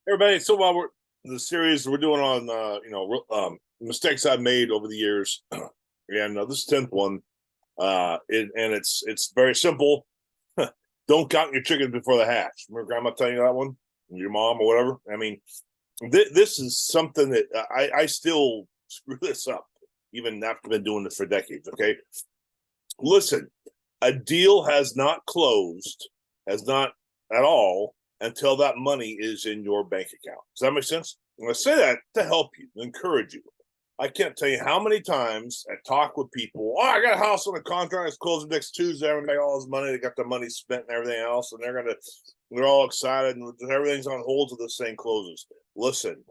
Everybody, so while we're the series we're doing on mistakes I've made over the years, and this is 10th one. And it's very simple. Don't count your chickens before the hatch. Remember grandma telling you that one? Your mom or whatever. I mean, this is something that I still screw this up, even after been doing this for decades. Okay, listen, a deal has not closed, has not at all, until that money is in your bank account. Does that make sense? I'm going to say that to help you, encourage you. I can't tell you how many times I talk with people. Oh, I got a house on a contract. It's closing next Tuesday. Everybody got all this money. They got their money spent and everything else, and they're all excited, and everything's on hold till this thing closes. Listen,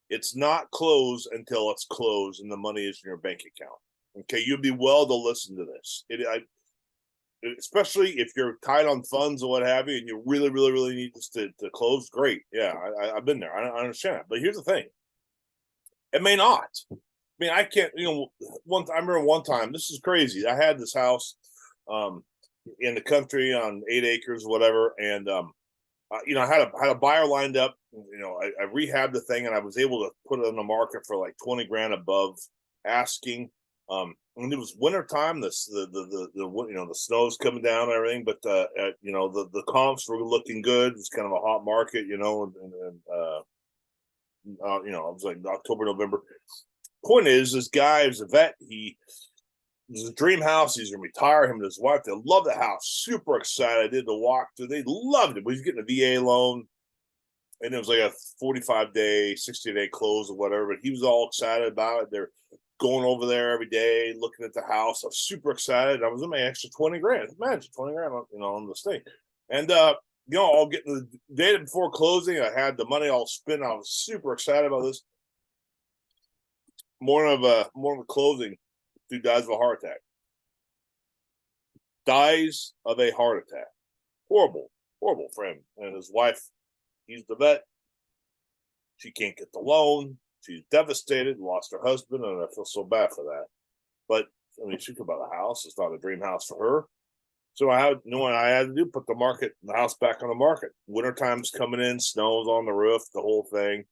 it's not closed until it's closed and the money is in your bank account. Okay, you'd be well to listen to this. Especially if you're tight on funds or what have you, and you really, really, really need this to close. Great, yeah, I've been there. I understand it, but here's the thing: it may not. I mean, I can't. I remember one time. This is crazy. I had this house, in the country on 8 acres, whatever, and I had a buyer lined up. I rehabbed the thing, and I was able to put it on the market for like 20 grand above asking. And it was winter time. The snow's coming down and everything, but the comps were looking good. It was kind of a hot market, it was like October, November. Point is, this guy is a vet. It was a dream house. He's gonna retire. Him and his wife, they love the house. Super excited. I did the walkthrough. They loved it. But he's getting a VA loan, and it was like a 45-day, 60-day close or whatever. But he was all excited about it. They're going over there every day, looking at the house. I was super excited. I was in my extra 20 grand. Imagine 20 grand, on this thing. And I'll get the day before closing. I had the money all spent. I was super excited about this. Morning of closing, dude dies of a heart attack. Dies of a heart attack. Horrible, horrible for him and his wife. He's the vet. She can't get the loan. She's devastated, lost her husband, and I feel so bad for that. But I mean, she could buy the house. It's not a dream house for her. So I had to do, put the house back on the market. Wintertime's coming in, snow's on the roof, the whole thing.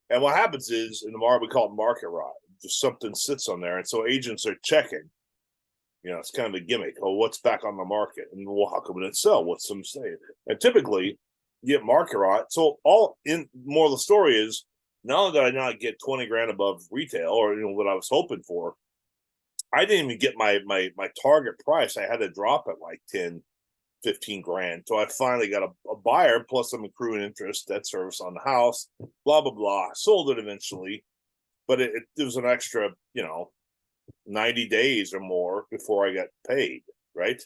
And what happens is, in the market, we call it market rot. Just something sits on there. And so agents are checking. It's kind of a gimmick. Oh, what's back on the market? And well, how come it didn't sell? What's some say? And typically, you get market rot. So all in more of the story is, not only did I not get 20 grand above retail or what I was hoping for, I didn't even get my target price. I had to drop it like 10, 15 grand. So I finally got a buyer, plus some accruing interest, debt service on the house, blah, blah, blah. Sold it eventually, but it was an extra, 90 days or more before I got paid, right?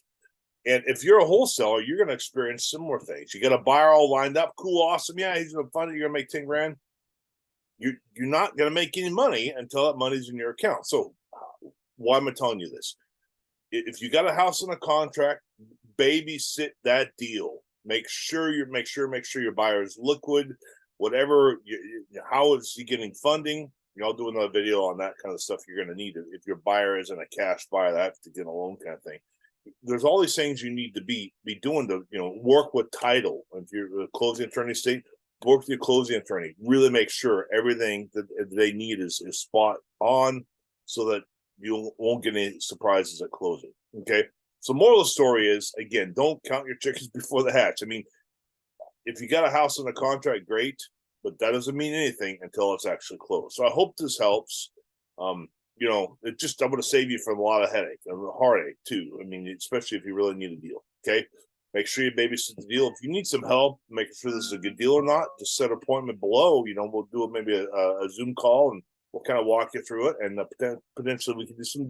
And if you're a wholesaler, you're going to experience similar things. You got a buyer all lined up, cool, awesome. Yeah, he's going to fund it. You're going to make 10 grand. You're not going to make any money until that money's in your account. So why am I telling you this? If you got a house on a contract, babysit that deal. Make sure your buyer is liquid. Whatever, how is he getting funding? I'll do another video on that kind of stuff you're going to need if your buyer isn't a cash buyer, that to get a loan kind of thing. There's all these things you need to be doing to work with title. If you're a closing attorney state, work with your closing attorney. Really make sure everything that they need is spot on, so that you won't get any surprises at closing. Okay. So moral of the story is, again, don't count your chickens before the hatch. I mean, if you got a house on a contract, great, but that doesn't mean anything until it's actually closed. So I hope this helps. I'm going to save you from a lot of headache and heartache too. I mean, especially if you really need a deal. Okay. Make sure you babysit the deal. If you need some help making sure this is a good deal or not, just set an appointment below. We'll do maybe a Zoom call, and we'll kind of walk you through it. And potentially we can do some,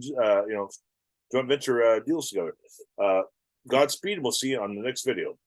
joint venture deals together. Godspeed. We'll see you on the next video.